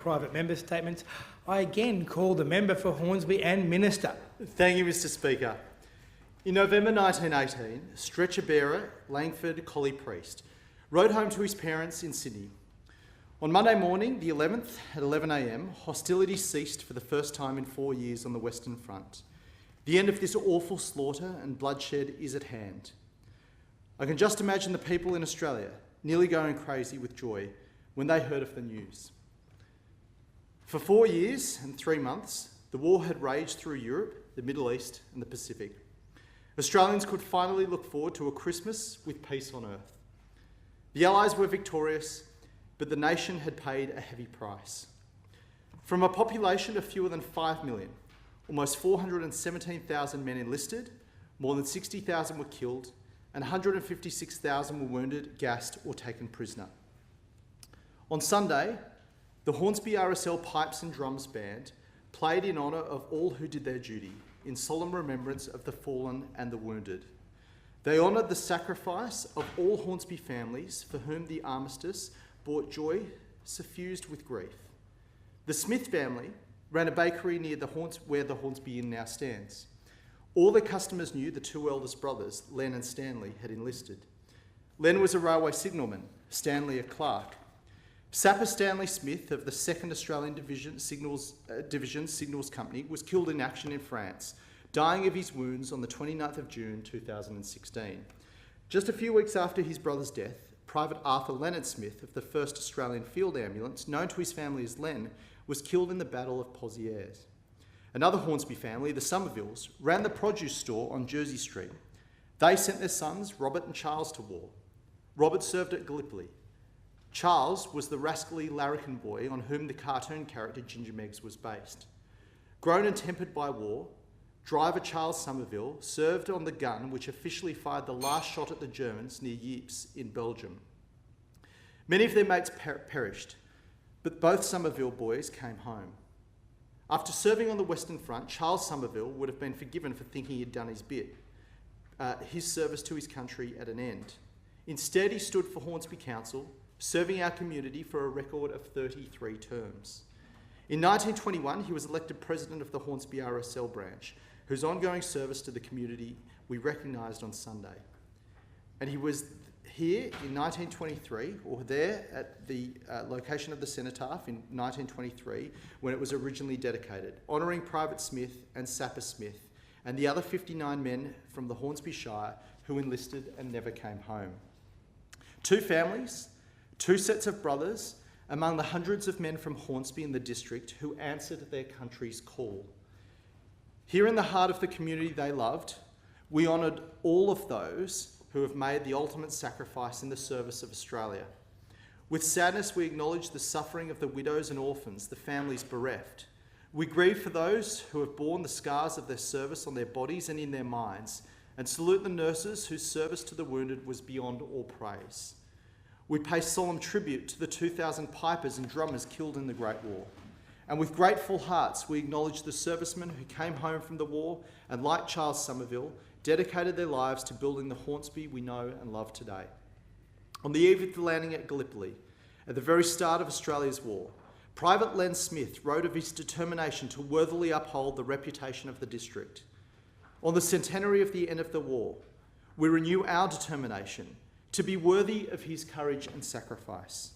private member statements. I again call the member for Hornsby and Minister. Thank you, Mr Speaker. In November 1918, stretcher bearer Langford Colley-Priest rode home to his parents in Sydney. On Monday morning, the 11th, at 11 a.m, hostilities ceased for the first time in 4 years on the Western Front. The end of this awful slaughter and bloodshed is at hand. I can just imagine the people in Australia nearly going crazy with joy when they heard of the news. For 4 years and 3 months, the war had raged through Europe, the Middle East and the Pacific. Australians could finally look forward to a Christmas with peace on earth. The Allies were victorious, but the nation had paid a heavy price. From a population of fewer than 5 million, almost 417,000 men enlisted, more than 60,000 were killed, and 156,000 were wounded, gassed or taken prisoner. On Sunday, the Hornsby RSL Pipes and Drums Band played in honour of all who did their duty, in solemn remembrance of the fallen and the wounded. They honoured the sacrifice of all Hornsby families for whom the armistice brought joy suffused with grief. The Smith family ran a bakery near where the Hornsby Inn now stands. All their customers knew the two eldest brothers, Len and Stanley, had enlisted. Len was a railway signalman, Stanley a clerk. Sapper Stanley Smith of the 2nd Australian Division Signals Company was killed in action in France, dying of his wounds on the 29th of June 2016. Just a few weeks after his brother's death, Private Arthur Leonard Smith of the 1st Australian Field Ambulance, known to his family as Len, was killed in the Battle of Pozieres. Another Hornsby family, the Somervilles, ran the produce store on Jersey Street. They sent their sons, Robert and Charles, to war. Robert served at Gallipoli. Charles was the rascally larrikin boy on whom the cartoon character Ginger Meggs was based. Grown and tempered by war, driver Charles Somerville served on the gun which officially fired the last shot at the Germans near Ypres in Belgium. Many of their mates perished, but both Somerville boys came home. After serving on the Western Front, Charles Somerville would have been forgiven for thinking he'd done his bit, his service to his country at an end. Instead, he stood for Hornsby Council, serving our community for a record of 33 terms. In 1921, he was elected president of the Hornsby RSL branch, whose ongoing service to the community we recognised on Sunday. And he was here in 1923, or there at the location of the cenotaph in 1923, when it was originally dedicated, honouring Private Smith and Sapper Smith and the other 59 men from the Hornsby Shire who enlisted and never came home. Two families, two sets of brothers, among the hundreds of men from Hornsby and the district who answered their country's call. Here in the heart of the community they loved, we honoured all of those who have made the ultimate sacrifice in the service of Australia. With sadness, we acknowledge the suffering of the widows and orphans, the families bereft. We grieve for those who have borne the scars of their service on their bodies and in their minds, and salute the nurses whose service to the wounded was beyond all praise. We pay solemn tribute to the 2,000 pipers and drummers killed in the Great War. And with grateful hearts, we acknowledge the servicemen who came home from the war and, like Charles Somerville, dedicated their lives to building the Hornsby we know and love today. On the eve of the landing at Gallipoli, at the very start of Australia's war, Private Len Smith wrote of his determination to worthily uphold the reputation of the district. On the centenary of the end of the war, we renew our determination to be worthy of his courage and sacrifice.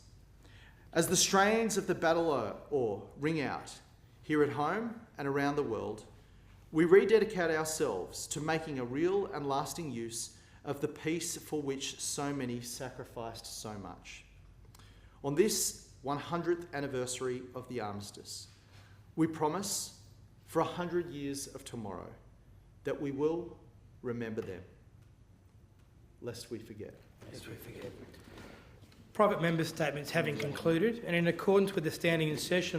As the strains of the battle oar ring out here at home and around the world, we rededicate ourselves to making a real and lasting use of the peace for which so many sacrificed so much. On this 100th anniversary of the armistice, we promise for 100 years of tomorrow that we will remember them, lest we forget. Private member statements having concluded, and in accordance with the standing insertion